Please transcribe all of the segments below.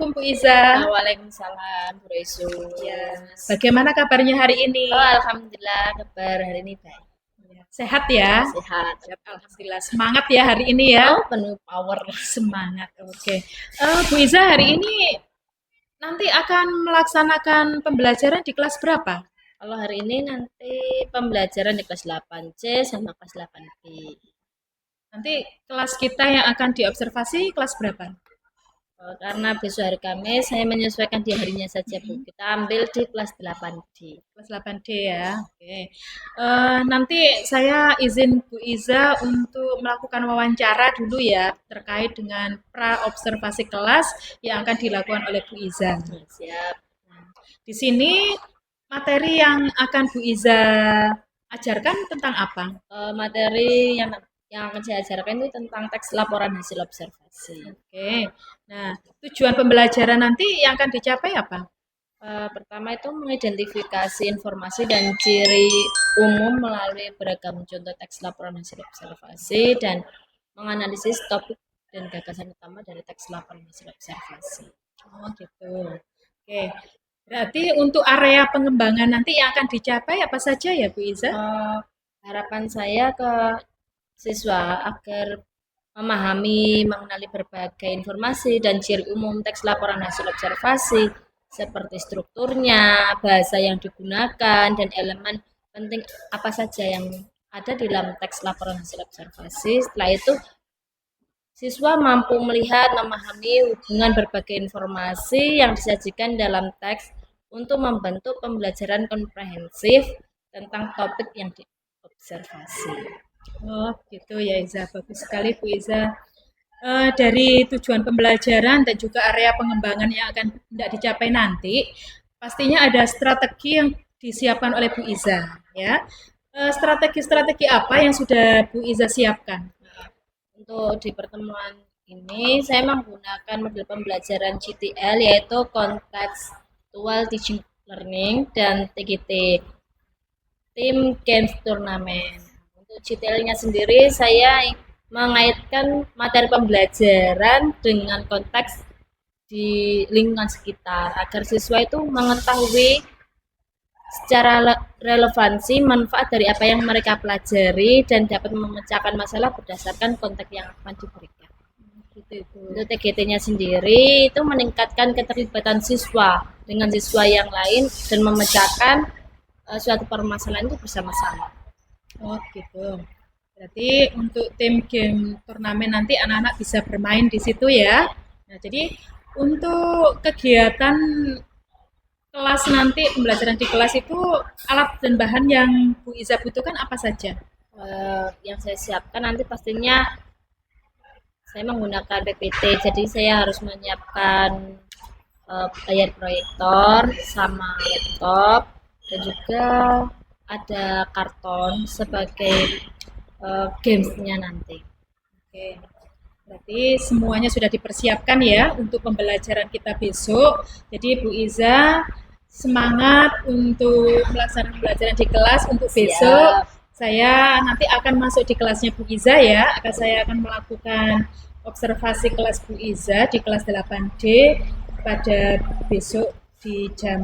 Assalamualaikum Bu Iza. Waalaikumsalam, Bu Resu. Ya, bagaimana kabarnya hari ini? Alhamdulillah, kabar hari ini baik. Sehat ya? Sehat. Alhamdulillah. Semangat ya hari ini ya? Oh, penuh power. Semangat. Oke. Bu Iza hari ini nanti akan melaksanakan pembelajaran di kelas berapa? Kalau hari ini nanti pembelajaran di kelas 8C sama kelas 8B. Nanti kelas kita yang akan diobservasi kelas berapa? Karena besok hari Kamis, saya menyesuaikan di harinya saja, Bu. Kita ambil di kelas 8D. Kelas 8D ya. Oke. Nanti saya izin Bu Iza untuk melakukan wawancara dulu ya terkait dengan pra observasi kelas yang akan dilakukan oleh Bu Iza. Siap. Di sini materi yang akan Bu Iza ajarkan tentang apa? Materi yang akan saya ajarkan itu tentang teks laporan hasil observasi. Oke. Nah, tujuan pembelajaran nanti yang akan dicapai apa? Pertama itu mengidentifikasi informasi dan ciri umum melalui beragam contoh teks laporan hasil observasi dan menganalisis topik dan gagasan utama dari teks laporan hasil observasi. Oh gitu. Oke. Berarti untuk area pengembangan nanti yang akan dicapai apa saja ya Bu Iza? Harapan saya ke siswa agar memahami, mengenali berbagai informasi dan ciri umum teks laporan hasil observasi seperti strukturnya, bahasa yang digunakan, dan elemen penting apa saja yang ada di dalam teks laporan hasil observasi. Setelah itu, siswa mampu melihat, memahami hubungan berbagai informasi yang disajikan dalam teks untuk membentuk pembelajaran komprehensif tentang topik yang diobservasi. Oh gitu ya Iza, bagus sekali Bu Iza. Dari tujuan pembelajaran dan juga area pengembangan yang akan tidak dicapai nanti, pastinya ada strategi yang disiapkan oleh Bu Iza, ya. Strategi-strategi apa yang sudah Bu Iza siapkan? Untuk di pertemuan ini, saya menggunakan model pembelajaran CTL yaitu Contextual Teaching Learning dan TGT, Team Games Tournament. Untuk CTL-nya sendiri, saya mengaitkan materi pembelajaran dengan konteks di lingkungan sekitar agar siswa itu mengetahui secara relevansi manfaat dari apa yang mereka pelajari dan dapat memecahkan masalah berdasarkan konteks yang akan diberikan. Untuk TGT-nya sendiri itu meningkatkan keterlibatan siswa dengan siswa yang lain dan memecahkan suatu permasalahan itu bersama-sama. Oh gitu. Berarti untuk tim game turnamen nanti anak-anak bisa bermain di situ ya. Nah, jadi untuk kegiatan kelas nanti, pembelajaran di kelas itu alat dan bahan yang Bu Iza butuhkan apa saja? Yang saya siapkan nanti pastinya saya menggunakan PPT, jadi saya harus menyiapkan layar proyektor sama laptop dan juga ada karton sebagai gamesnya nanti. Oke, berarti semuanya sudah dipersiapkan ya untuk pembelajaran kita besok. Jadi Bu Iza semangat untuk melaksanakan pembelajaran di kelas untuk besok. Saya nanti akan masuk di kelasnya Bu Iza ya. Saya akan melakukan observasi kelas Bu Iza di kelas 8D pada besok di jam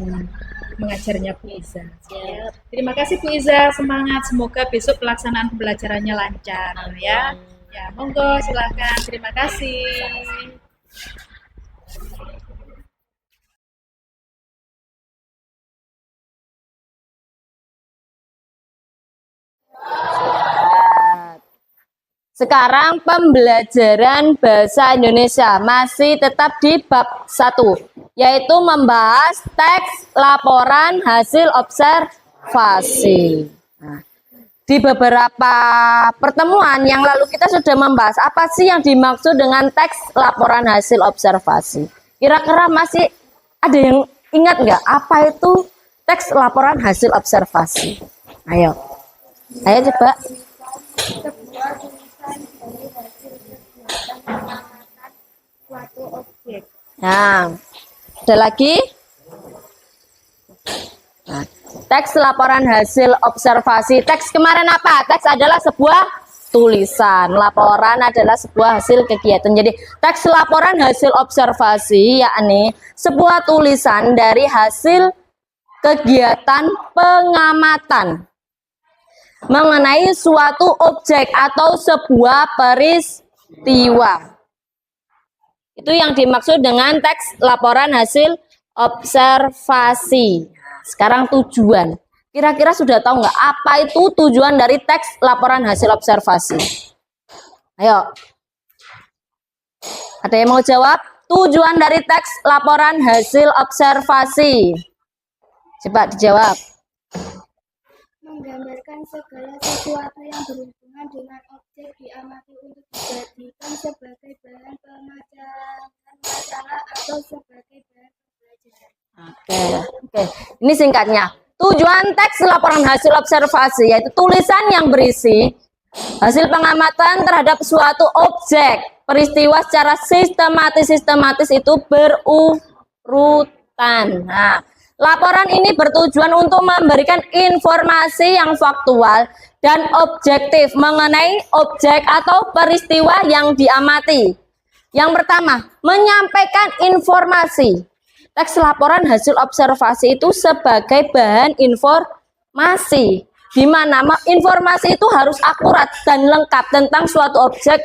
mengajarnya Bu Iza. Ya. Terima kasih Bu Iza, semangat. Semoga besok pelaksanaan pembelajarannya lancar ya. Ya, monggo silahkan. Terima kasih. Sekarang pembelajaran bahasa Indonesia masih tetap di bab 1, yaitu membahas teks laporan hasil observasi. Nah, di beberapa pertemuan yang lalu kita sudah membahas apa sih yang dimaksud dengan teks laporan hasil observasi. Kira-kira masih ada yang ingat nggak apa itu teks laporan hasil observasi? Ayo coba. Nah, ada lagi. Nah, teks laporan hasil observasi. Teks kemarin apa? Teks adalah sebuah tulisan. Laporan adalah sebuah hasil kegiatan. Jadi teks laporan hasil observasi yakni sebuah tulisan dari hasil kegiatan pengamatan mengenai suatu objek atau sebuah peristiwa. Itu yang dimaksud dengan teks laporan hasil observasi. Sekarang tujuan. Kira-kira sudah tahu nggak apa itu tujuan dari teks laporan hasil observasi? Ayo. Ada yang mau jawab? Tujuan dari teks laporan hasil observasi. Coba dijawab. Menggambarkan segala sesuatu yang berhubungan dengan objek diamati untuk dijadikan sebagai bahan pemajaran masalah atau sebagai bahan pembelajaran. Oke. Ini singkatnya. Tujuan teks laporan hasil observasi yaitu tulisan yang berisi hasil pengamatan terhadap suatu objek peristiwa secara sistematis itu berurutan. Nah, laporan ini bertujuan untuk memberikan informasi yang faktual dan objektif mengenai objek atau peristiwa yang diamati. Yang pertama, menyampaikan informasi. Teks laporan hasil observasi itu sebagai bahan informasi, di mana informasi itu harus akurat dan lengkap tentang suatu objek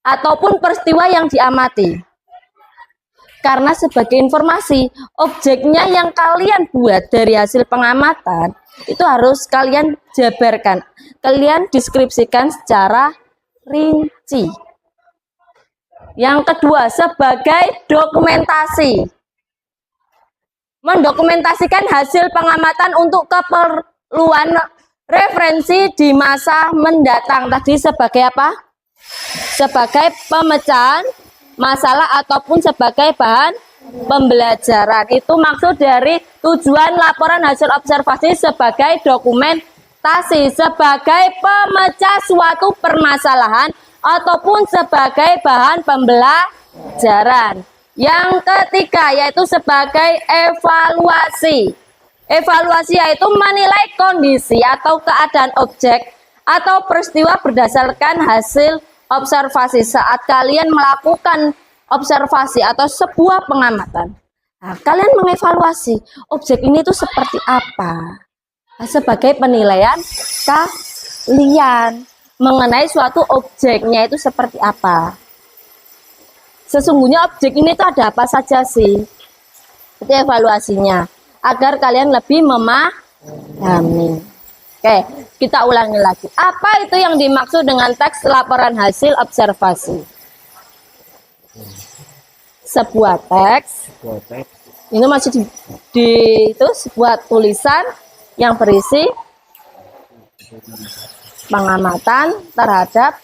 ataupun peristiwa yang diamati. Karena sebagai informasi, objeknya yang kalian buat dari hasil pengamatan itu harus kalian jabarkan, kalian deskripsikan secara rinci. Yang kedua, sebagai dokumentasi. Mendokumentasikan hasil pengamatan untuk keperluan referensi di masa mendatang. Tadi sebagai apa? Sebagai pemecahan masalah ataupun sebagai bahan pembelajaran. Itu maksud dari tujuan laporan hasil observasi sebagai dokumentasi, sebagai pemecah suatu permasalahan ataupun sebagai bahan pembelajaran. Yang ketiga yaitu sebagai evaluasi. Evaluasi yaitu menilai kondisi atau keadaan objek atau peristiwa berdasarkan hasil observasi saat kalian melakukan observasi atau sebuah pengamatan. Nah, kalian mengevaluasi objek ini itu seperti apa. Nah, sebagai penilaian kalian mengenai suatu objeknya itu seperti apa. Sesungguhnya objek ini tuh ada apa saja sih? Itu evaluasinya agar kalian lebih memahami. Oke, kita ulangi lagi. Apa itu yang dimaksud dengan teks laporan hasil observasi? Sebuah teks. Ini masih itu sebuah tulisan yang berisi pengamatan terhadap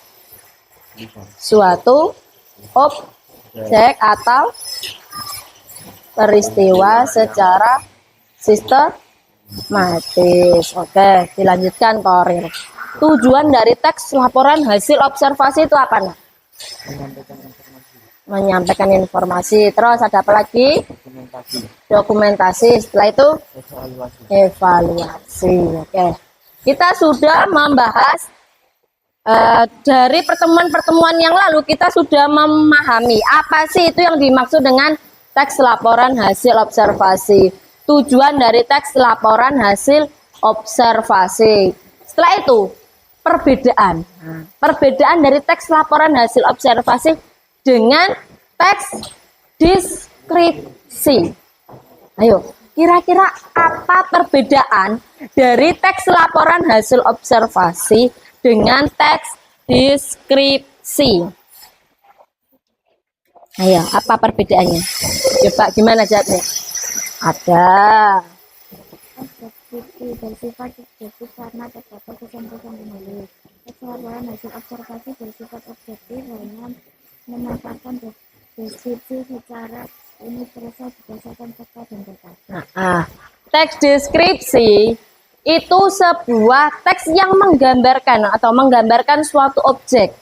suatu objek atau peristiwa secara sistematis. Oke, dilanjutkan Korir. Tujuan dari teks laporan hasil observasi itu apa, Nak? Menyampaikan informasi. Terus ada apa lagi? Dokumentasi. Setelah itu evaluasi. Oke. Kita sudah membahas dari pertemuan-pertemuan yang lalu kita sudah memahami apa sih itu yang dimaksud dengan teks laporan hasil observasi. Tujuan dari teks laporan hasil observasi. Setelah itu perbedaan. Perbedaan dari teks laporan hasil observasi dengan teks deskripsi. Ayo, kira-kira apa perbedaan dari teks laporan hasil observasi dengan teks deskripsi? Ayo, apa perbedaannya? Coba gimana jawabnya? Ada. Deskripsi bersifat subjektif karena terdapat kesan-kesan penulis. Teks laporan hasil observasi bersifat objektif, hanya memanfaatkan deskripsi secara universal berdasarkan fakta dan data. Teks deskripsi itu sebuah teks yang menggambarkan suatu objek,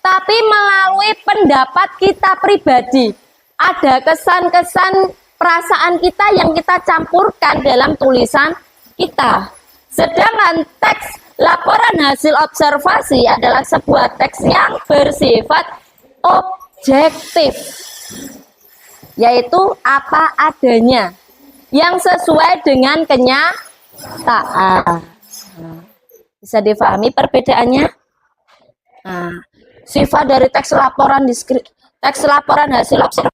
tapi melalui pendapat kita pribadi. Ada kesan-kesan perasaan kita yang kita campurkan dalam tulisan kita. Sedangkan teks Laporan hasil observasi adalah sebuah teks yang bersifat objektif, yaitu apa adanya, yang sesuai dengan kenyataan. Bisa difahami perbedaannya? Nah, sifat dari teks laporan hasil observasi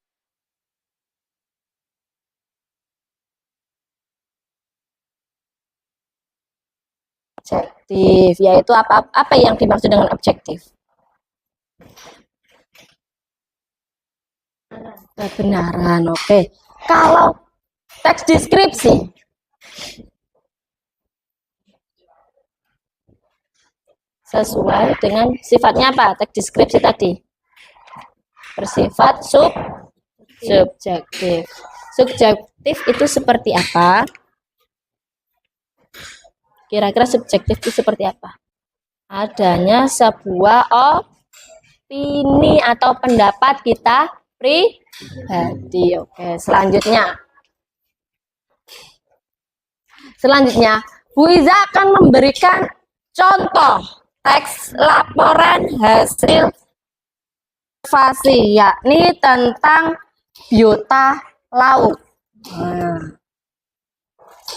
objektif, yaitu apa yang dimaksud dengan objektif? Kebenaran. Oke. Kalau teks deskripsi sesuai dengan sifatnya apa? Teks deskripsi tadi bersifat subjektif. Subjektif itu seperti apa? Kira-kira subjektif itu seperti apa? Adanya sebuah opini atau pendapat kita pribadi. Oke, selanjutnya Bu Iza akan memberikan contoh teks laporan hasil observasi, yakni tentang biota laut.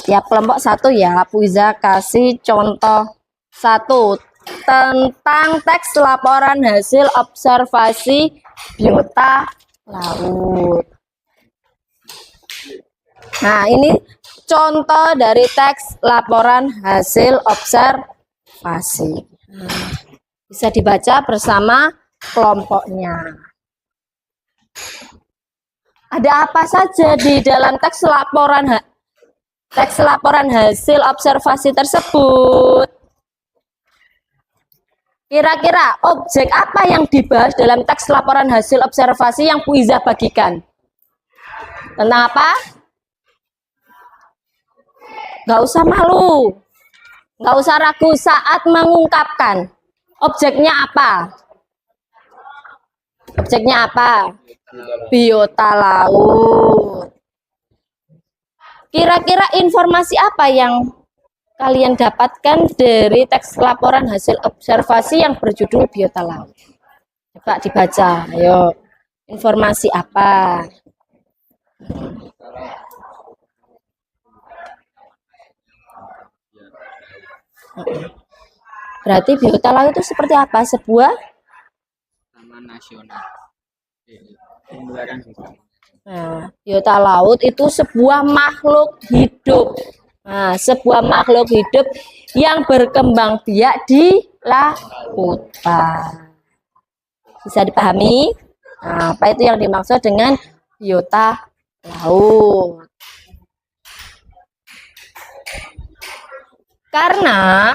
Ya, kelompok 1 ya, Bu Iza kasih contoh 1 tentang teks laporan hasil observasi biota laut. Nah, ini contoh dari teks laporan hasil observasi. Bisa dibaca bersama kelompoknya. Ada apa saja di dalam teks laporan hasil observasi tersebut? Kira-kira objek apa yang dibahas dalam teks laporan hasil observasi yang Bu Iza bagikan? Tentang apa? Nggak usah malu, nggak usah ragu saat mengungkapkan. Objeknya apa? Objeknya apa? Biota laut. Kira-kira informasi apa yang kalian dapatkan dari teks laporan hasil observasi yang berjudul biota laut? Coba dibaca, ayo. Informasi apa? Berarti biota laut itu seperti apa? Sebuah taman nasional. Nah, biota laut itu sebuah makhluk hidup. Nah, sebuah makhluk hidup yang berkembang biak di lautan. Bisa dipahami? Nah, apa itu yang dimaksud dengan biota laut? Karena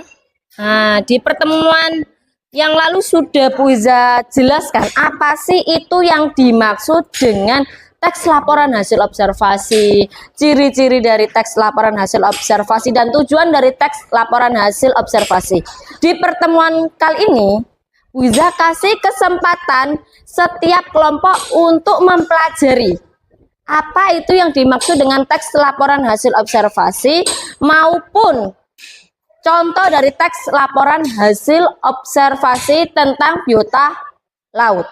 di pertemuan yang lalu sudah Bu Iza jelaskan apa sih itu yang dimaksud dengan teks laporan hasil observasi, ciri-ciri dari teks laporan hasil observasi, dan tujuan dari teks laporan hasil observasi. Di pertemuan kali ini, Bu Iza kasih kesempatan setiap kelompok untuk mempelajari apa itu yang dimaksud dengan teks laporan hasil observasi maupun contoh dari teks laporan hasil observasi tentang biota laut.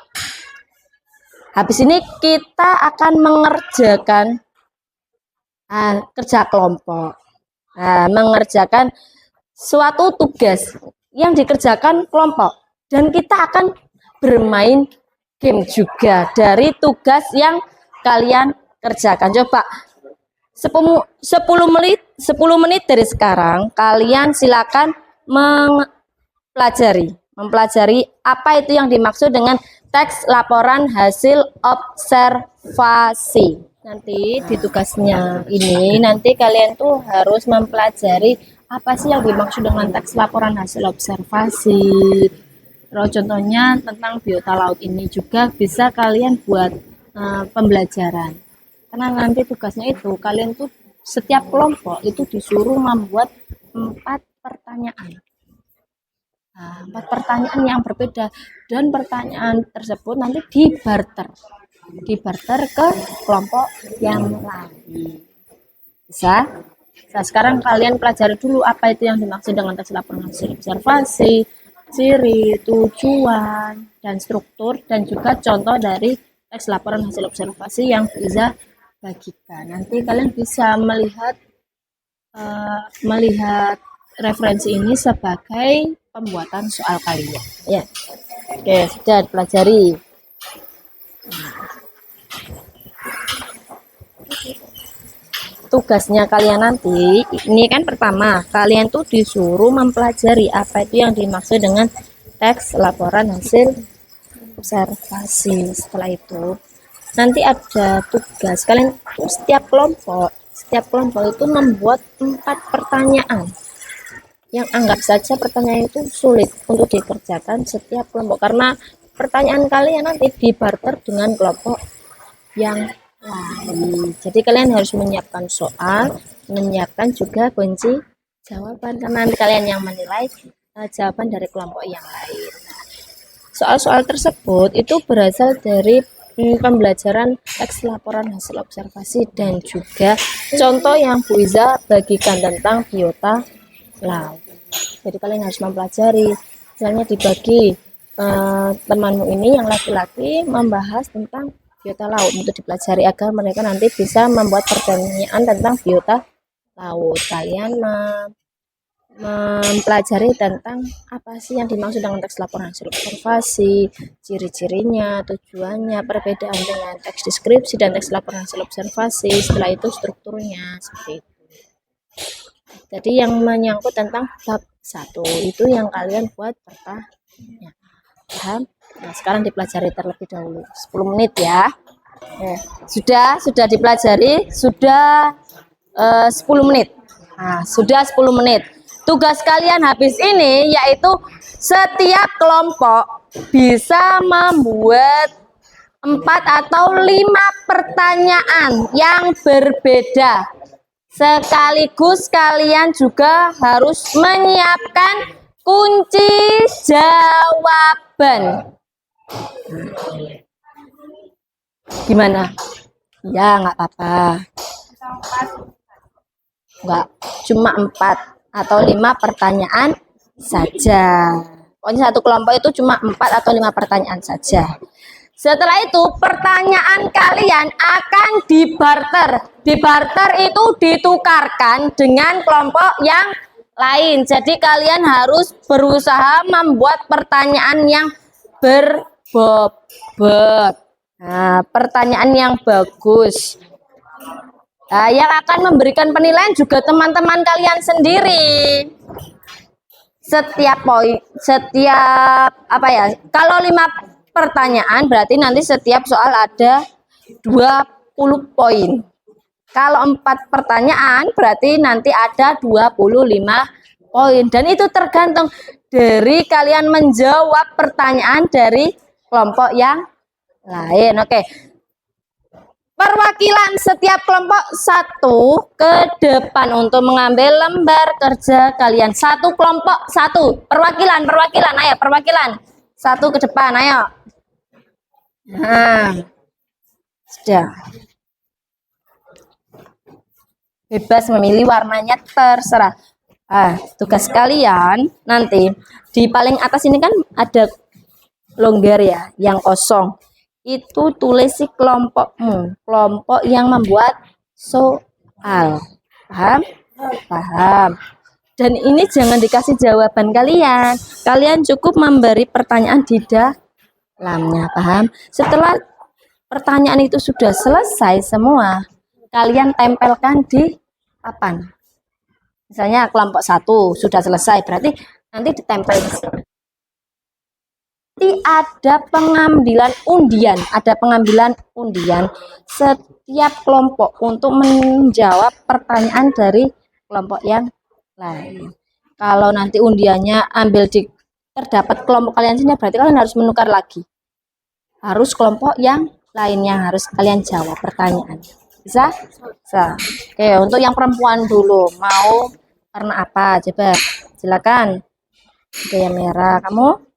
Habis ini kita akan mengerjakan kerja kelompok. Mengerjakan suatu tugas yang dikerjakan kelompok. Dan kita akan bermain game juga dari tugas yang kalian kerjakan. Coba 10 menit dari sekarang kalian silakan mempelajari apa itu yang dimaksud dengan teks laporan hasil observasi. Nanti di tugasnya ini nanti kalian tuh harus mempelajari apa sih yang dimaksud dengan teks laporan hasil observasi. Kalau contohnya tentang biota laut ini juga bisa kalian buat pembelajaran. Karena nanti tugasnya itu kalian tuh setiap kelompok itu disuruh membuat 4 pertanyaan. 4 pertanyaan yang berbeda, dan pertanyaan tersebut nanti dibarter ke kelompok yang lain. Bisa? Nah, sekarang kalian pelajari dulu apa itu yang dimaksud dengan teks laporan hasil observasi, ciri, tujuan, dan struktur, dan juga contoh dari teks laporan hasil observasi yang bisa bagikan. Nanti kalian bisa melihat referensi ini sebagai pembuatan soal kalian. Ya, oke, sudah dipelajari. Tugasnya kalian nanti, ini kan pertama, kalian tuh disuruh mempelajari apa itu yang dimaksud dengan teks laporan hasil observasi. Setelah itu, nanti ada tugas, kalian tuh setiap kelompok itu membuat 4 pertanyaan. Yang anggap saja pertanyaan itu sulit untuk dikerjakan setiap kelompok, karena pertanyaan kalian nanti dibarter dengan kelompok yang lain. Jadi kalian harus menyiapkan soal, menyiapkan juga kunci jawaban, karena nanti kalian yang menilai jawaban dari kelompok yang lain. Soal-soal tersebut itu berasal dari pembelajaran teks laporan hasil observasi dan juga contoh yang Bu Iza bagikan tentang biota laut. Jadi kalian harus mempelajari, misalnya dibagi temanmu ini yang laki-laki membahas tentang biota laut untuk dipelajari agar mereka nanti bisa membuat pertanyaan tentang biota laut. Kalian mempelajari tentang apa sih yang dimaksud dengan teks laporan hasil observasi, ciri-cirinya, tujuannya, perbedaan dengan teks deskripsi dan teks laporan hasil observasi. Setelah itu strukturnya seperti itu. Jadi yang menyangkut tentang bab 1 itu yang kalian buat pertanyaan. Paham? Nah, sekarang dipelajari terlebih dahulu 10 menit ya. Sudah dipelajari, sudah 10 menit. Nah, sudah 10 menit. Tugas kalian habis ini yaitu setiap kelompok bisa membuat 4 atau 5 pertanyaan yang berbeda. Sekaligus kalian juga harus menyiapkan kunci jawaban. Gimana? Ya, nggak apa-apa. Nggak, cuma 4 atau 5 pertanyaan saja. Pokoknya satu kelompok itu cuma 4 atau 5 pertanyaan saja. Setelah itu pertanyaan kalian akan dibarter. Dibarter itu ditukarkan dengan kelompok yang lain. Jadi kalian harus berusaha membuat pertanyaan yang berbobot. Nah, pertanyaan yang bagus. Nah, yang akan memberikan penilaian juga teman-teman kalian sendiri. Setiap kalau 5 pertanyaan berarti nanti setiap soal ada 20 poin. Kalau 4 pertanyaan berarti nanti ada 25 poin. Dan itu tergantung dari kalian menjawab pertanyaan dari kelompok yang lain. Oke. Perwakilan setiap kelompok 1 ke depan untuk mengambil lembar kerja kalian. 1 kelompok 1. Perwakilan. Ayo perwakilan. 1 ke depan, ayo. Nah, sudah. Bebas memilih warnanya, terserah. Tugas kalian nanti di paling atas ini kan ada longgar ya, yang kosong. Itu tulis si kelompokmu, kelompok yang membuat soal. Paham? Paham. Dan ini jangan dikasih jawaban kalian. Kalian cukup memberi pertanyaan di dalamnya. Paham? Setelah pertanyaan itu sudah selesai semua, kalian tempelkan di papan. Misalnya kelompok 1 sudah selesai, berarti nanti ditempel di sini. Nanti ada pengambilan undian setiap kelompok untuk menjawab pertanyaan dari kelompok yang lain. Kalau nanti undiannya terdapat kelompok kalian sini, berarti kalian harus menukar lagi. Harus kelompok yang lainnya harus kalian jawab pertanyaan. Bisa? Bisa. Oke, untuk yang perempuan dulu, mau warna apa? Coba silakan. Oke, yang merah, kamu?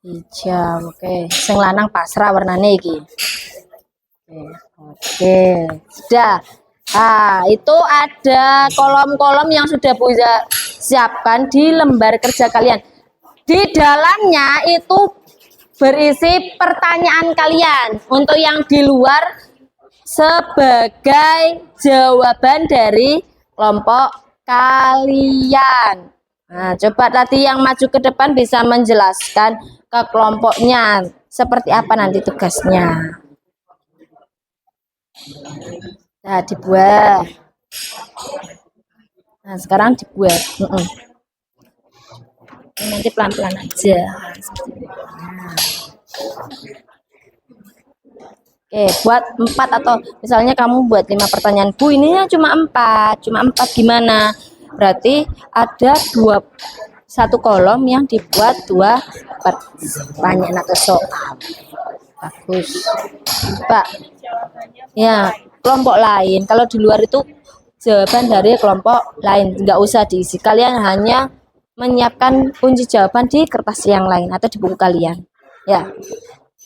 Hijau. Oke, sing lanang pasrah warnane iki. Oke. Sudah. Nah, itu ada kolom-kolom yang sudah Bu Iza siapkan di lembar kerja kalian. Di dalamnya itu berisi pertanyaan kalian. Untuk yang di luar sebagai jawaban dari kelompok kalian. Nah, coba tadi yang maju ke depan bisa menjelaskan ke kelompoknya seperti apa nanti tugasnya. Nah, dibuat. Nah, sekarang dibuat. Nanti pelan-pelan aja. Oke, buat 4 atau misalnya kamu buat 5 pertanyaan. Bu, ininya cuma 4 gimana? Berarti ada satu kolom yang dibuat 2 pertanyaan atau soal. Bagus. Pak. Ya, kelompok lain. Kalau di luar itu jawaban dari kelompok lain, nggak usah diisi. Kalian hanya menyiapkan kunci jawaban di kertas yang lain atau di buku kalian. Ya,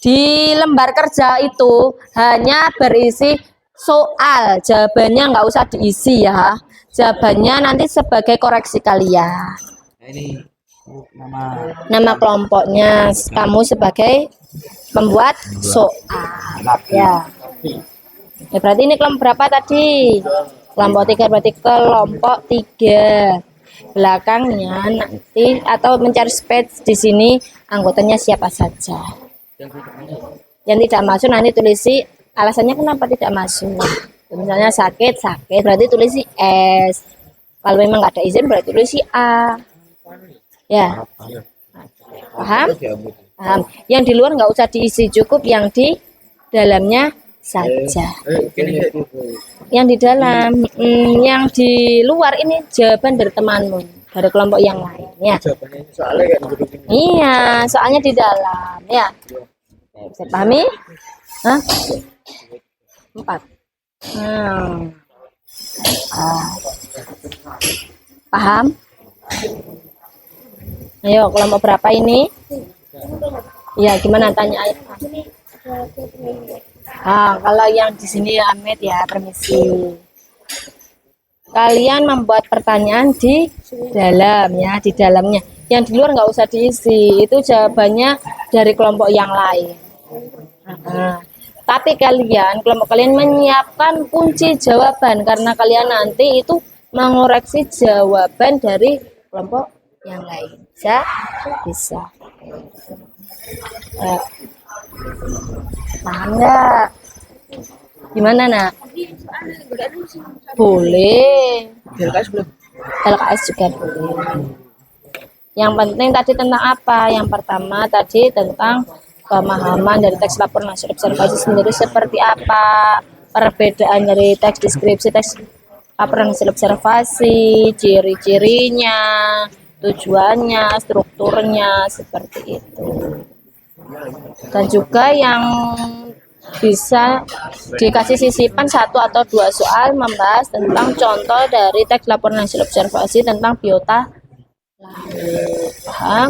di lembar kerja itu hanya berisi soal. Jawabannya nggak usah diisi ya. Jawabannya nanti sebagai koreksi kalian. Ini Nama kelompoknya kamu sebagai pembuat soal. Ya. Ya, berarti ini kelompok berapa tadi? Kelompok 3, berarti kelompok 3. Belakangnya nanti atau mencari space di sini anggotanya siapa saja. Yang tidak masuk nanti tulisi alasannya kenapa tidak masuk. Misalnya sakit, berarti tulisi S. Kalau memang nggak ada izin berarti tulisi A. Ya. Paham? Paham. Yang di luar nggak usah diisi, cukup yang di dalamnya saja. Yang di dalam, yang di luar ini jawaban dari temanmu, dari kelompok yang lain. Ya. Iya, soalnya di dalam. Ya. Bisa pahami? Hah? 4. Paham? Ayo, kelompok berapa ini? Ya, gimana tanya ayah? Kalau yang di sini Ahmed ya, permisi. Kalian membuat pertanyaan di dalam ya, di dalamnya. Yang di luar nggak usah diisi, itu jawabannya dari kelompok yang lain. Tapi kelompok kalian menyiapkan kunci jawaban karena kalian nanti itu mengoreksi jawaban dari kelompok yang lain. Bisa. Paham nggak? Gimana nak? Boleh. LKS juga boleh. Yang penting tadi tentang apa? Yang pertama tadi tentang pemahaman dari teks laporan hasil observasi sendiri seperti apa, perbedaan dari teks deskripsi, teks laporan hasil observasi, ciri-cirinya, tujuannya, strukturnya, seperti itu. Dan juga yang bisa dikasih sisipan 1 atau 2 soal membahas tentang contoh dari teks laporan hasil observasi tentang biota laut. Paham?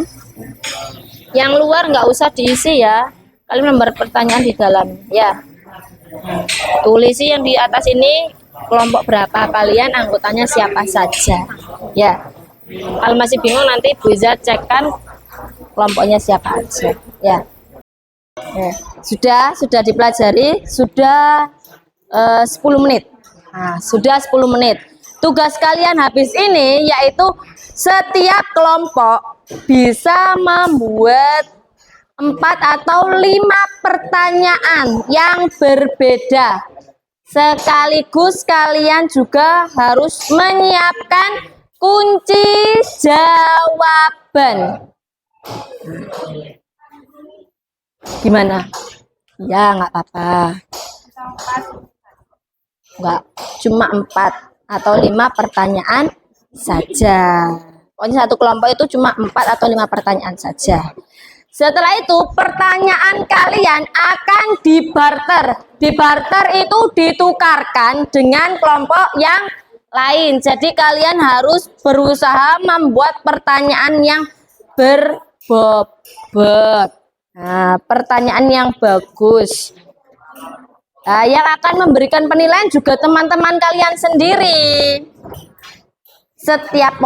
Yang luar nggak usah diisi ya, kalian membuat pertanyaan di dalam ya. Tulisi yang di atas ini kelompok berapa kalian, anggotanya siapa saja ya. Kalau masih bingung nanti bisa cekkan kelompoknya siapa aja ya. Sudah dipelajari, sudah 10 menit. Sudah 10 menit. Tugas kalian habis ini yaitu setiap kelompok bisa membuat 4 atau 5 pertanyaan yang berbeda. Sekaligus kalian juga harus menyiapkan kunci jawaban. Gimana? Ya, nggak apa-apa. Nggak, cuma 4 atau 5 pertanyaan saja. Pokoknya satu kelompok itu cuma 4 atau 5 pertanyaan saja. Setelah itu pertanyaan kalian akan dibarter. Dibarter itu ditukarkan dengan kelompok yang lain. Jadi kalian harus berusaha membuat pertanyaan yang berbobot. Pertanyaan yang bagus. Nah, yang akan memberikan penilaian juga teman-teman kalian sendiri. Setiap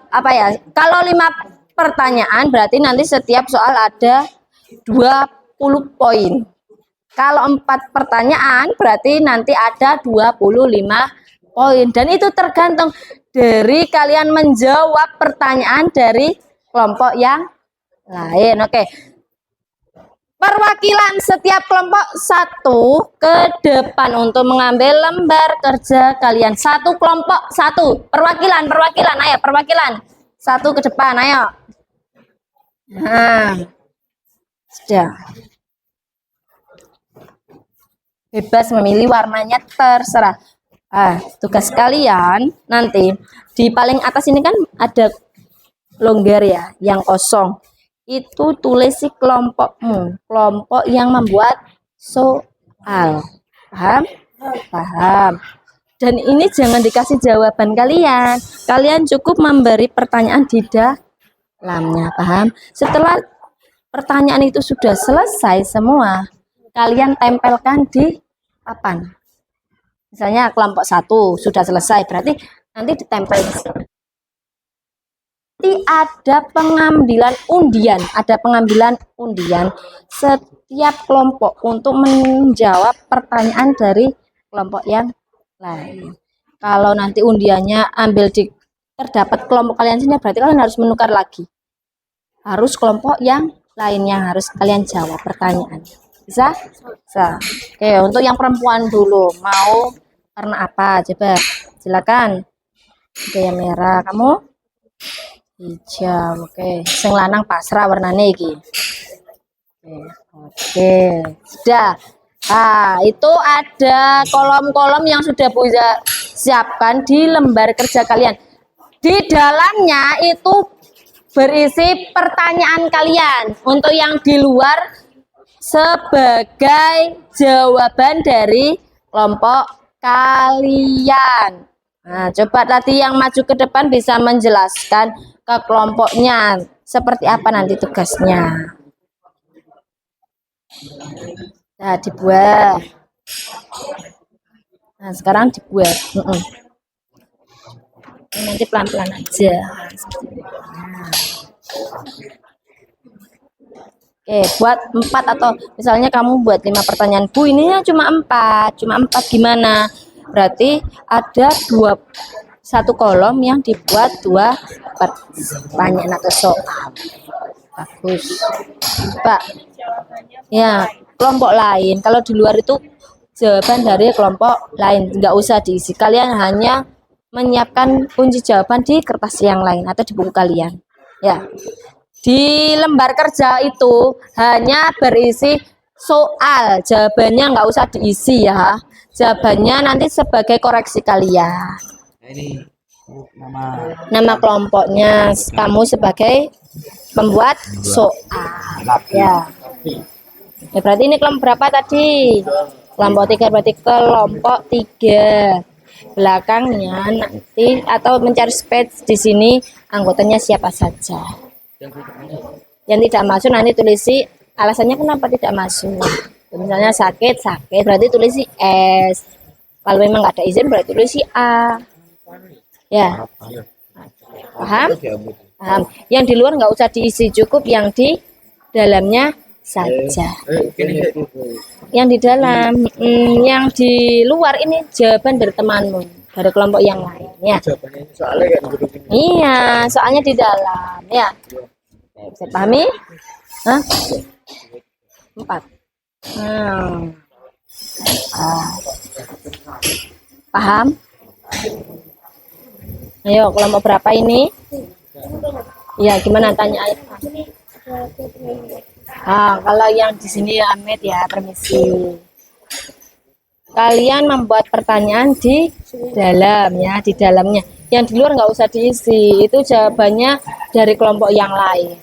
apa ya? Kalau 5 pertanyaan berarti nanti setiap soal ada 20 poin. Kalau 4 pertanyaan berarti nanti ada 25 poin. Dan itu tergantung dari kalian menjawab pertanyaan dari kelompok yang lain. Oke. Perwakilan setiap kelompok satu ke depan untuk mengambil lembar kerja kalian. Satu kelompok satu. Perwakilan. Ayo perwakilan. Satu ke depan, ayo. Nah, sudah. Bebas memilih warnanya terserah. Tugas kalian nanti di paling atas ini kan ada longgar ya, yang kosong. Itu tulisi kelompokmu, kelompok yang membuat soal. Paham? Dan ini jangan dikasih jawaban kalian. Kalian cukup memberi pertanyaan di dalamnya, paham? Setelah pertanyaan itu sudah selesai semua, kalian tempelkan di papan. Misalnya kelompok 1 sudah selesai, berarti nanti ditempel di sini. Ada pengambilan undian setiap kelompok untuk menjawab pertanyaan dari kelompok yang lain. Kalau nanti undiannya terdapat kelompok kalian sini, berarti kalian harus menukar lagi. Harus kelompok yang lainnya harus kalian jawab pertanyaan. Bisa? Oke, untuk yang perempuan dulu, mau karena apa? Coba silakan. Oke, yang merah, kamu hijau. Oke, sing lanang pasrah warnane iki. Oke, sudah. Itu ada kolom-kolom yang sudah Buiza siapkan di lembar kerja kalian. Di dalamnya itu berisi pertanyaan kalian. Untuk yang di luar sebagai jawaban dari kelompok kalian. Nah, coba tadi yang maju ke depan bisa menjelaskan ke kelompoknya seperti apa nanti tugasnya. Nah, dibuat. Nah, sekarang dibuat. Nanti pelan-pelan aja. Oke, buat 4 atau misalnya kamu buat 5 pertanyaan. Bu, ininya cuma 4 gimana? Berarti ada 1 kolom yang dibuat 2 pertanyaan atau soal. Bagus. Pak. Ya, kelompok lain. Kalau di luar itu jawaban dari kelompok lain, nggak usah diisi. Kalian hanya menyiapkan kunci jawaban di kertas yang lain atau di buku kalian. Ya. Di lembar kerja itu hanya berisi soal. Jawabannya nggak usah diisi ya. Jawabannya nanti sebagai koreksi kalian. Ini Nama kelompoknya kamu sebagai pembuat soal. Ya. Berarti ini kelompok berapa tadi? Kelompok 3, berarti kelompok 3. Belakangnya nanti atau mencari space di sini anggotanya siapa saja. Yang tidak masuk nanti tulisi alasannya kenapa tidak masuk. Misalnya sakit, berarti tulisi S. Kalau memang nggak ada izin berarti tulisi A. Ya. Paham? Yang di luar nggak usah diisi, cukup yang di dalamnya saja. Yang di dalam, yang di luar ini jawaban dari temanmu, dari kelompok yang lain. Ya. Iya, soalnya di dalam. Ya. Bisa pahami? 4. Paham? Ayo, kelompok berapa ini? Ya, gimana tanya ayo. Kalau yang di sini ya Ahmed ya, permisi. Kalian membuat pertanyaan di dalam ya, di dalamnya. Yang di luar nggak usah diisi, itu jawabannya dari kelompok yang lain.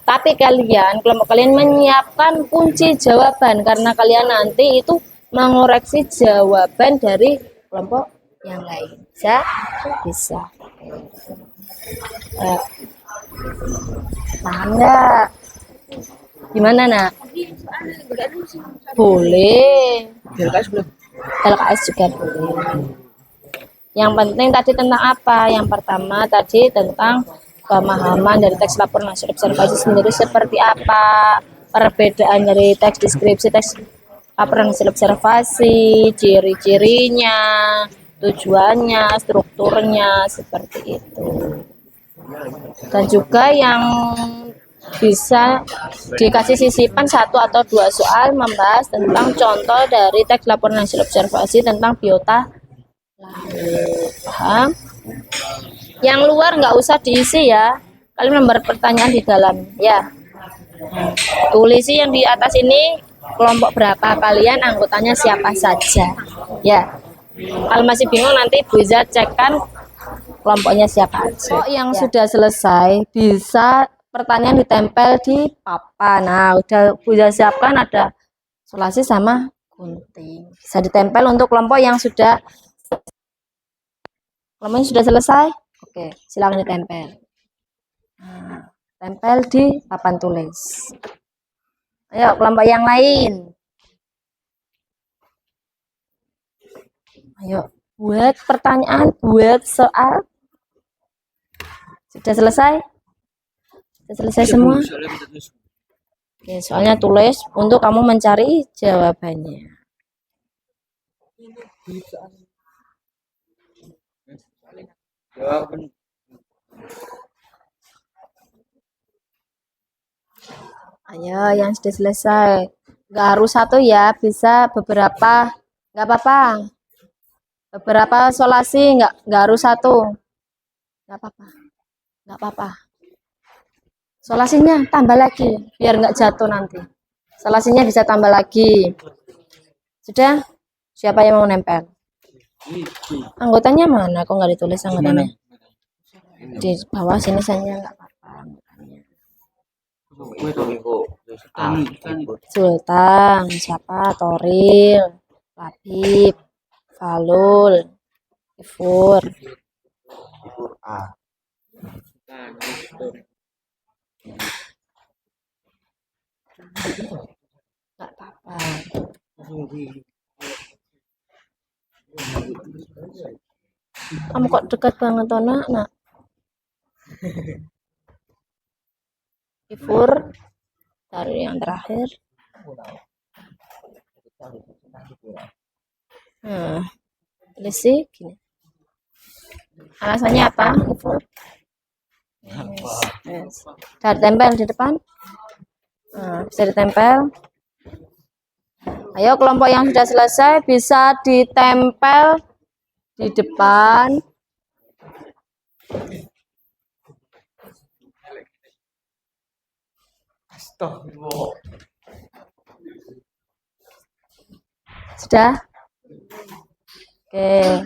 Tapi kelompok kalian menyiapkan kunci jawaban karena kalian nanti itu mengoreksi jawaban dari kelompok yang lain. Bisa. Paham nggak? Gimana, Nak? Boleh. LKS juga boleh. Yang penting tadi tentang apa? Yang pertama tadi tentang pemahaman dari teks laporan hasil observasi sendiri seperti apa, perbedaan dari teks deskripsi, teks laporan hasil observasi, ciri-cirinya, tujuannya, strukturnya, seperti itu. Dan juga yang bisa dikasih sisipan 1 atau 2 soal membahas tentang contoh dari teks laporan hasil observasi tentang biota laut. Paham? Yang luar nggak usah diisi ya. Kalian membuat pertanyaan di dalam ya. Tulisi yang di atas ini kelompok berapa kalian, anggotanya siapa saja. Ya. Kalau masih bingung nanti Bu Iza cekkan kelompoknya siapa aja. Oh, yang sudah selesai bisa pertanyaan ditempel di papan. Nah, udah Bu Iza siapkan ada solasi sama gunting. Bisa ditempel untuk kelompok yang sudah selesai. Oke, silakan ditempel. Nah, tempel di papan tulis. Ayo, kelompok yang lain. Ayo, buat pertanyaan, buat soal. Sudah selesai? Sudah selesai semua? Oke, soalnya tulis untuk kamu mencari jawabannya. Ayo, yang sudah selesai. Nggak harus 1 ya, bisa beberapa. Nggak apa-apa. Beberapa solasi nggak harus 1. Nggak apa-apa. Nggak apa-apa. Solasinya tambah lagi, biar nggak jatuh nanti. Solasinya bisa tambah lagi. Sudah? Siapa yang mau nempel? Anggotanya mana? Kok nggak ditulis anggotanya? Di bawah sini saja nggak apa-apa. Sultan, siapa? Toril, Labib, Falul, Ifur. Nggak apa-apa. Kamu kok dekat banget toh, nak? Ifur dari yang terakhir. Nah, tulis sih gini. Alasannya apa? Ifur. Yes. Dari tempel di depan. Nah, bisa ditempel. Ayo, kelompok yang sudah selesai bisa ditempel di depan. Sudah? Oke.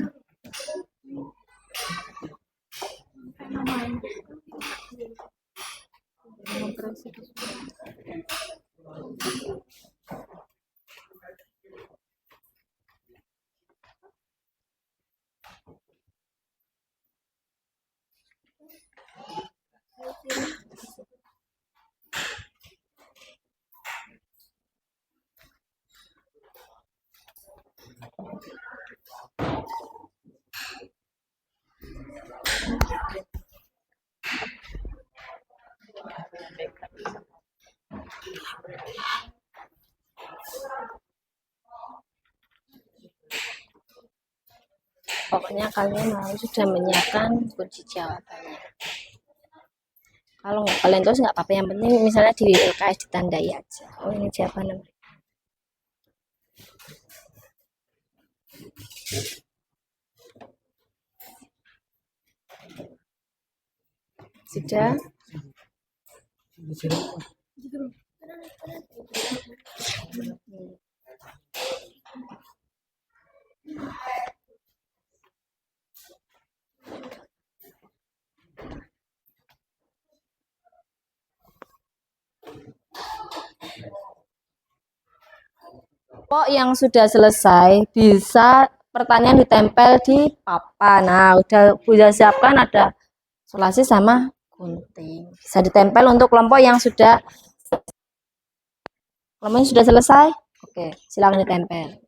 Pokoknya kalian harus sudah menyiapkan kunci jawabannya. Kalau nggak kalian terus nggak apa-apa, yang penting misalnya di LKS ditandai aja. Oh, ini jawabannya. Sudah? Kelompok yang sudah selesai bisa pertanyaan ditempel di papan. Nah, udah bisa siapkan ada solasi sama gunting. Bisa ditempel untuk kelompok yang sudah Kelompoknya sudah selesai? Oke, silakan ditempel.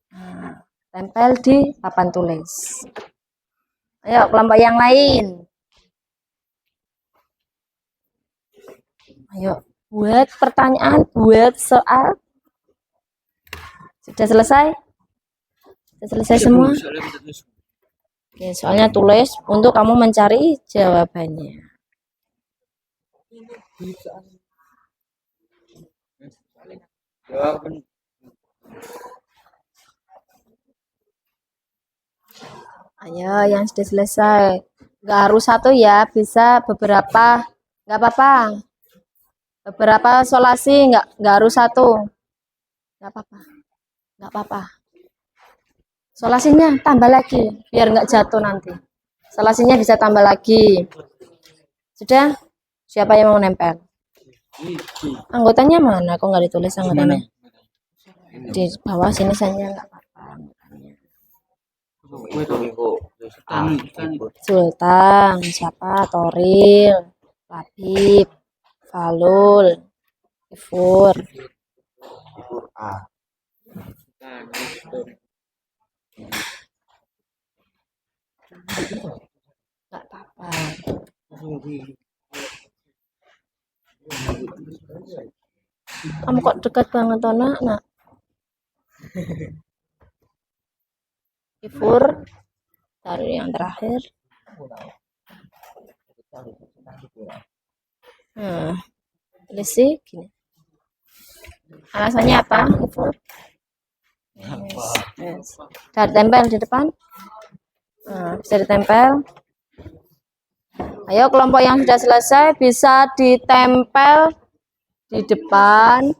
Nah, tempel di papan tulis. Ayo, kelompok yang lain. Ayo, buat pertanyaan, buat soal. Sudah selesai? Sudah selesai semua? Oke, soalnya tulis untuk kamu mencari jawabannya. Ayo, yang sudah selesai. Nggak harus satu ya, bisa beberapa. Nggak apa-apa. Beberapa solasi nggak harus satu. Nggak apa-apa. Nggak apa-apa. Solasinya tambah lagi, biar nggak jatuh nanti. Solasinya bisa tambah lagi. Sudah? Siapa yang mau nempel? Anggotanya mana? Kok nggak ditulis anggotanya? Di bawah sini saja nggak apa-apa. Sultan, siapa? Toril, Labib, Falul, Ifur. Nggak apa-apa. Kamu kok dekat banget nak? Ifur, taruh yang terakhir. Nah, tulis sih gini. Alasannya apa? Ifur. Yes. Sudah tempel di depan. Nah, bisa ditempel. Ayo, kelompok yang sudah selesai bisa ditempel di depan.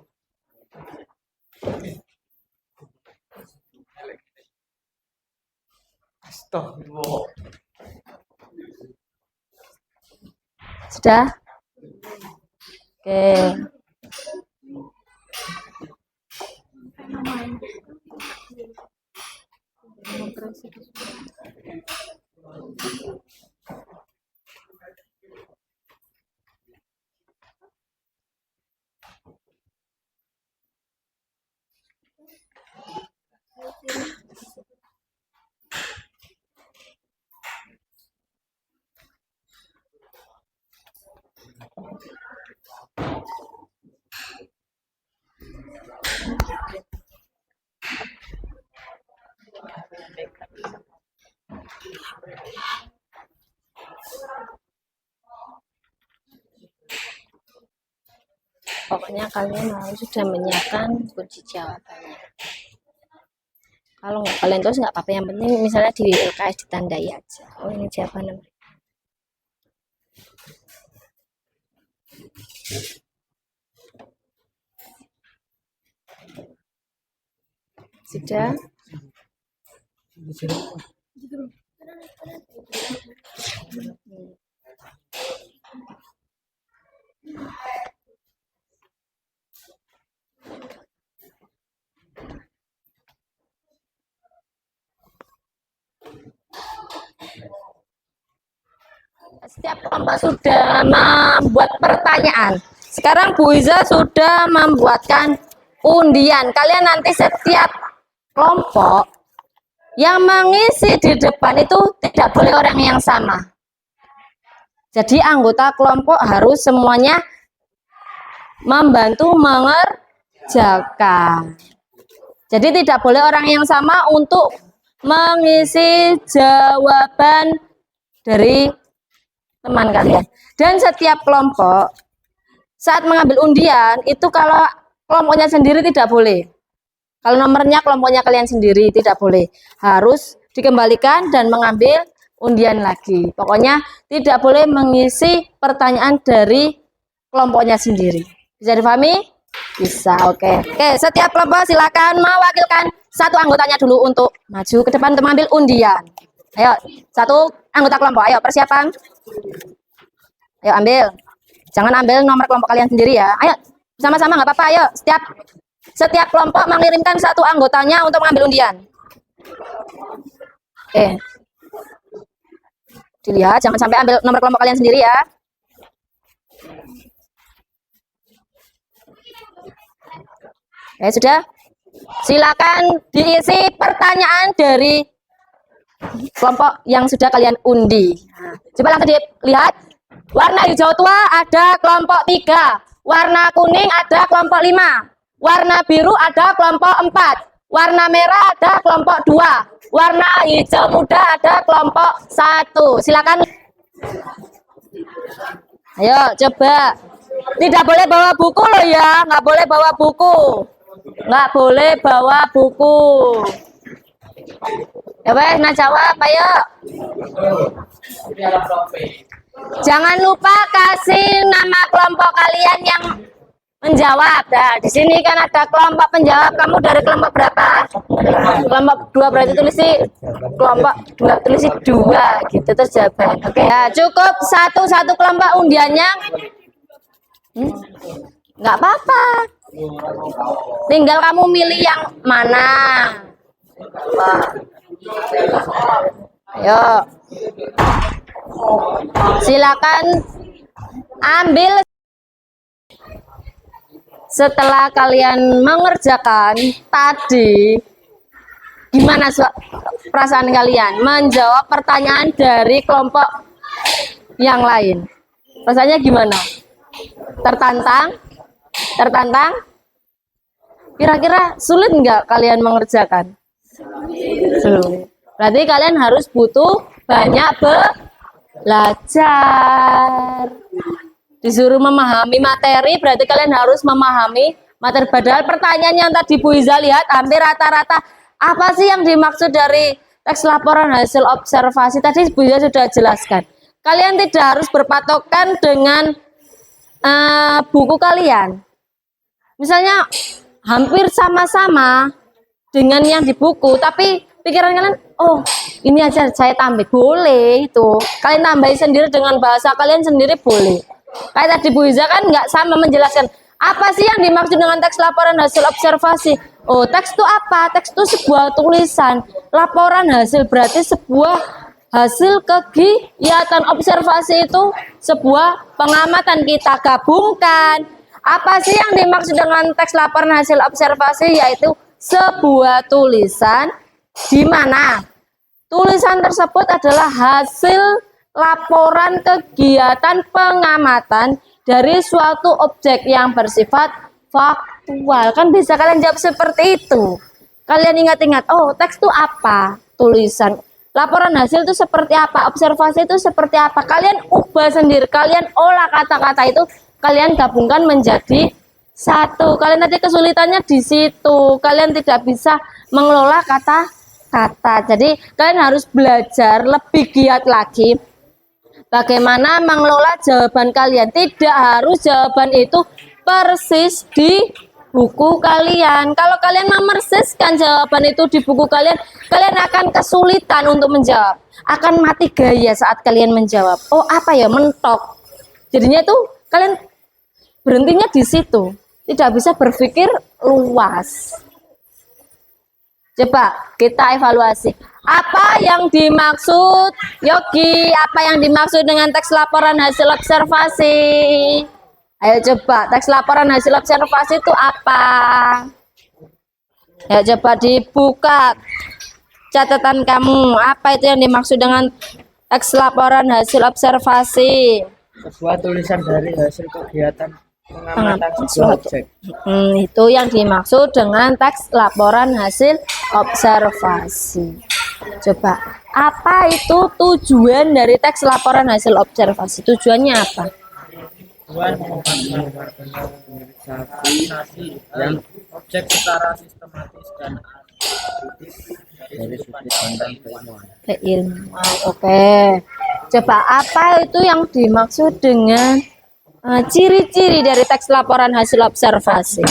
Sudah? Oke. Pokoknya kalian harus sudah menyiapkan kunci jawabannya. Kalau nggak kalian terus nggak apa-apa, yang penting misalnya di LKS ditandai aja. Oh, ini jawabannya. Sudah? Setiap kelompok sudah membuat pertanyaan. Sekarang Bu Iza sudah membuatkan undian. Kalian nanti setiap kelompok yang mengisi di depan itu tidak boleh orang yang sama. Jadi anggota kelompok harus semuanya membantu mengerjakan. Jadi tidak boleh orang yang sama untuk mengisi jawaban dari teman kalian. Dan setiap kelompok saat mengambil undian itu kalau kelompoknya sendiri tidak boleh. Kalau nomornya kelompoknya kalian sendiri tidak boleh. Harus dikembalikan dan mengambil undian lagi. Pokoknya tidak boleh mengisi pertanyaan dari kelompoknya sendiri. Bisa dipahami? Bisa, oke. Oke, setiap kelompok silakan mewakilkan satu anggotanya dulu untuk maju ke depan untuk mengambil undian. Ayo, satu anggota kelompok. Ayo, persiapan. Ayo, ambil. Jangan ambil nomor kelompok kalian sendiri ya. Ayo, sama-sama nggak apa-apa. Ayo, setiap kelompok mengirimkan satu anggotanya untuk mengambil undian. Oke. Dilihat, jangan sampai ambil nomor kelompok kalian sendiri ya. Ya sudah. Silakan diisi pertanyaan dari kelompok yang sudah kalian undi. Nah, coba langsung dilihat. Warna hijau tua ada kelompok 3. Warna kuning ada kelompok 5. Warna biru ada kelompok 4. Warna merah ada kelompok 2. Warna hijau muda ada kelompok 1. Silakan. Ayo coba. Tidak boleh bawa buku loh ya. Nggak boleh bawa buku. Nggak boleh bawa buku. Ya wes, nah jawab, ayo. Jangan lupa kasih nama kelompok kalian yang menjawab. Nah, di sini kan ada kelompok penjawab. Kamu dari kelompok berapa? Kelompok 2, berarti tulisi kelompok 2, tulisi 2 gitu terus jawaban. Oke, ya, cukup satu kelompok undiannya. Nggak apa-apa. Tinggal kamu milih yang mana. Ayo. Silakan ambil. Setelah kalian mengerjakan tadi, gimana perasaan kalian menjawab pertanyaan dari kelompok yang lain? Rasanya gimana? Tertantang? Tertantang? Kira-kira sulit nggak kalian mengerjakan? Sulit. Berarti kalian harus butuh banyak belajar. Disuruh memahami materi, berarti kalian harus memahami materi. Padahal pertanyaan yang tadi Bu Iza lihat hampir rata-rata. Apa sih yang dimaksud dari teks laporan hasil observasi? Tadi Bu Iza sudah jelaskan. Kalian tidak harus berpatokan dengan buku kalian. Misalnya hampir sama-sama dengan yang di buku, tapi pikiran kalian, oh ini aja saya tambah, boleh itu. Kalian tambahin sendiri dengan bahasa kalian sendiri boleh. Kayak tadi Bu Iza kan nggak sama menjelaskan apa sih yang dimaksud dengan teks laporan hasil observasi. Oh, teks itu apa? Teks itu sebuah tulisan. Laporan hasil berarti sebuah hasil kegiatan. Observasi itu sebuah pengamatan. Kita gabungkan. Apa sih yang dimaksud dengan teks laporan hasil observasi? Yaitu sebuah tulisan di mana tulisan tersebut adalah hasil laporan kegiatan pengamatan dari suatu objek yang bersifat faktual. Kan bisa kalian jawab seperti itu. Kalian ingat-ingat, oh teks itu apa? Tulisan. Laporan hasil itu seperti apa? Observasi itu seperti apa? Kalian ubah sendiri. Kalian olah kata-kata itu. Kalian gabungkan menjadi satu. Kalian tadi kesulitannya di situ. Kalian tidak bisa mengelola kata-kata. Jadi kalian harus belajar lebih giat lagi bagaimana mengelola jawaban kalian. Tidak harus jawaban itu persis di buku kalian. Kalau kalian memersiskan jawaban itu di buku kalian, kalian akan kesulitan untuk menjawab. Akan mati gaya saat kalian menjawab. Oh apa ya, mentok. Jadinya itu kalian berhentinya di situ. Tidak bisa berpikir luas. Coba kita evaluasi. Apa yang dimaksud, Yogi? Apa yang dimaksud dengan teks laporan hasil observasi? Ayo coba, teks laporan hasil observasi itu apa? Ya coba dibuka catatan kamu. Apa itu yang dimaksud dengan teks laporan hasil observasi? Sebuah tulisan dari hasil kegiatan pengamatan sebuah objek. Itu yang dimaksud dengan teks laporan hasil observasi. Coba, apa itu tujuan dari teks laporan hasil observasi? Tujuannya apa? Tujuan mengorganisasi yang objek secara sistematis dan analitis dari sudut pandang Keilmuan. Oke. Coba, apa itu yang dimaksud dengan ciri-ciri dari teks laporan hasil observasi?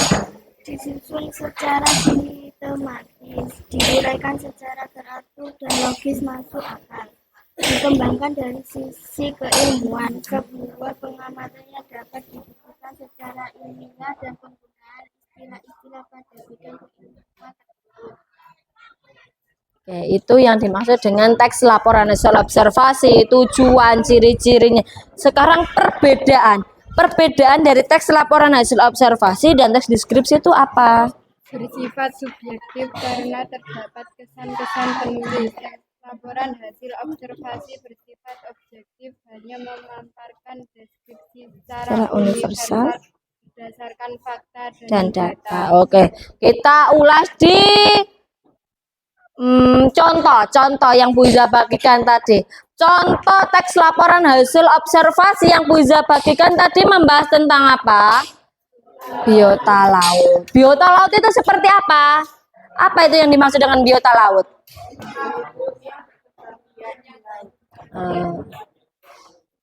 Disusun secara sistematis, diuraikan secara teratur dan logis masuk akal, dikembangkan dari sisi keilmuan. Sebuah pengamatannya dapat dibutuhkan secara ilmiah dan penggunaan istilah-istilah pada bidang keilmuan. Oke, itu yang dimaksud dengan teks laporan hasil observasi, tujuan, ciri-cirinya. Sekarang perbedaan dari teks laporan hasil observasi dan teks deskripsi itu apa? bersifat subjektif karena terdapat kesan-kesan penulis. Laporan hasil observasi bersifat objektif, hanya memaparkan deskripsi secara universal berdasarkan fakta Dan dan data. data. Oke, kita ulas di contoh yang Bu Iza bagikan tadi. Contoh teks laporan hasil observasi yang Bu Iza bagikan tadi membahas tentang apa? Biota laut. Biota laut itu seperti apa? Apa itu yang dimaksud dengan biota laut?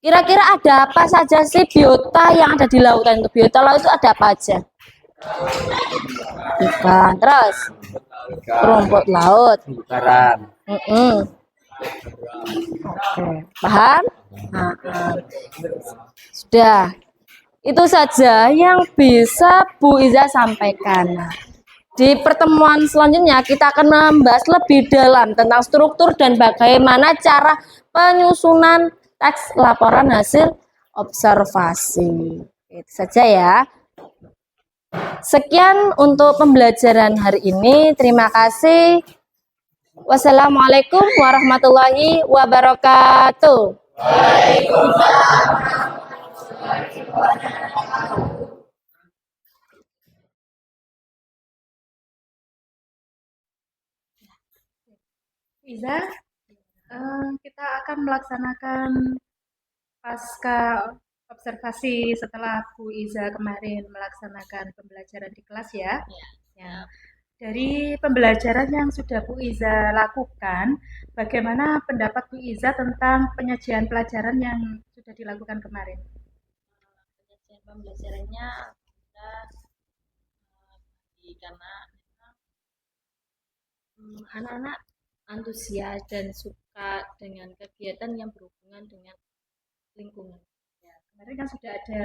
Kira-kira ada apa saja sih biota yang ada di lautan itu? Biota laut itu ada apa aja? Ikan, terus rumput laut, Karang. Oke, paham? Sudah. Itu saja yang bisa Bu Iza sampaikan. Di pertemuan selanjutnya kita akan membahas lebih dalam tentang struktur dan bagaimana cara penyusunan teks laporan hasil observasi. Itu saja ya. Sekian untuk pembelajaran hari ini. Terima kasih. Wassalamualaikum warahmatullahi wabarakatuh. Iza, kita akan melaksanakan pasca observasi setelah Bu Iza kemarin melaksanakan pembelajaran di kelas ya. Ya. Dari pembelajaran yang sudah Bu Iza lakukan, bagaimana pendapat Bu Iza tentang penyajian pelajaran yang sudah dilakukan kemarin? Penyajian pembelajarannya kita karena anak-anak antusias dan suka dengan kegiatan yang berhubungan dengan lingkungan. Ya, kemarin kan sudah ada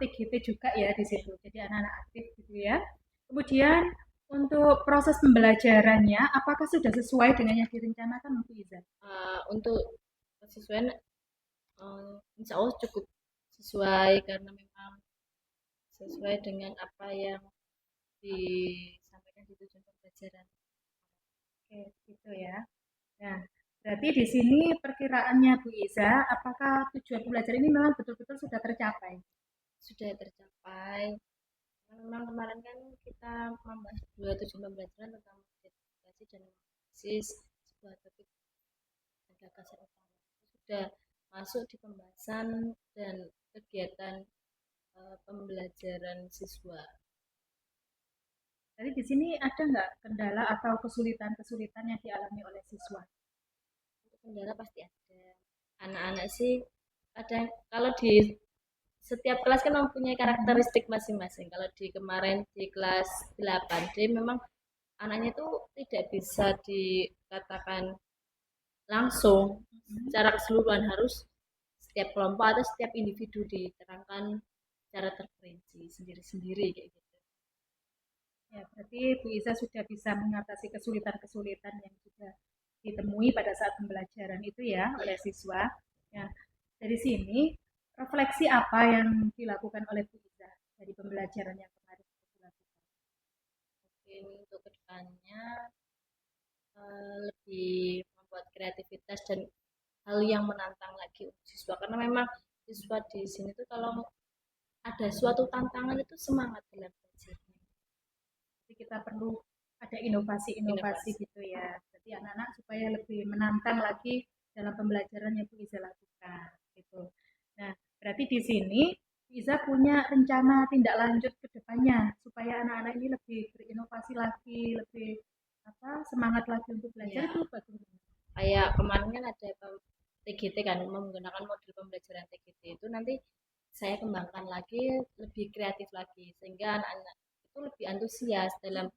TGT juga ya di situ, jadi anak-anak aktif gitu ya. Kemudian untuk proses pembelajarannya, apakah sudah sesuai dengan yang direncanakan untuk Iza? Untuk kesesuaian, insya Allah cukup sesuai karena memang sesuai dengan apa yang disampaikan di tujuan pembelajaran. Oke, gitu ya. Nah, berarti di sini perkiraannya Bu Iza, apakah tujuan pembelajaran ini memang betul-betul sudah tercapai? Sudah tercapai. Memang kemarin kan kita membahas 2 tujuan pembelajaran tentang identifikasi dan analisis sebuah topik dan gagasan utama. Sudah masuk di pembahasan dan kegiatan pembelajaran siswa. Jadi di sini ada nggak kendala atau kesulitan-kesulitan yang dialami oleh siswa? Untuk kendala pasti ada. Anak-anak sih kadang kalau di setiap kelas kan mempunyai karakteristik masing-masing. Kalau di kemarin di kelas 8D memang anaknya itu tidak bisa dikatakan langsung secara keseluruhan, harus setiap kelompok atau setiap individu diterangkan secara terperinci sendiri-sendiri kayak gitu. Ya, berarti Bu Iza sudah bisa mengatasi kesulitan-kesulitan yang sudah ditemui pada saat pembelajaran itu ya oleh siswa. Ya, dari sini refleksi apa yang dilakukan oleh Bu Iza dari pembelajaran yang kemarin dilakukan? Mungkin untuk kedepannya lebih membuat kreativitas dan hal yang menantang lagi untuk siswa, karena memang siswa di sini tuh kalau ada suatu tantangan itu semangat dalam belajarnya. Jadi kita perlu ada inovasi-inovasi gitu ya. Jadi anak-anak supaya lebih menantang lagi dalam pembelajaran yang Bu Iza lakukan gitu. Nah, berarti di sini Bu Iza punya rencana tindak lanjut ke depannya supaya anak-anak ini lebih berinovasi lagi, lebih semangat lagi untuk belajar itu bagaimana? Kayak kemarin kan ada TGT kan, menggunakan model pembelajaran TGT itu nanti saya kembangkan lagi, lebih kreatif lagi sehingga anak-anak itu lebih antusias dalam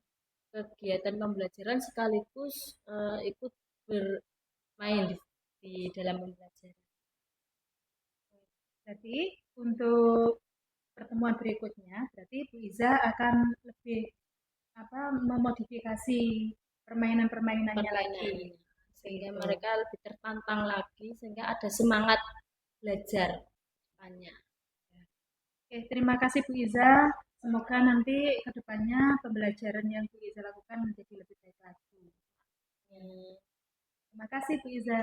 kegiatan pembelajaran sekaligus ikut bermain di dalam pembelajaran. Jadi untuk pertemuan berikutnya, berarti Bu Iza akan lebih memodifikasi permainan-permainannya lagi sehingga mereka lebih tertantang lagi sehingga ada semangat belajar depannya. Oke, terima kasih Bu Iza. Semoga nanti kedepannya pembelajaran yang Bu Iza lakukan menjadi lebih baik lagi. Terima kasih Bu Iza.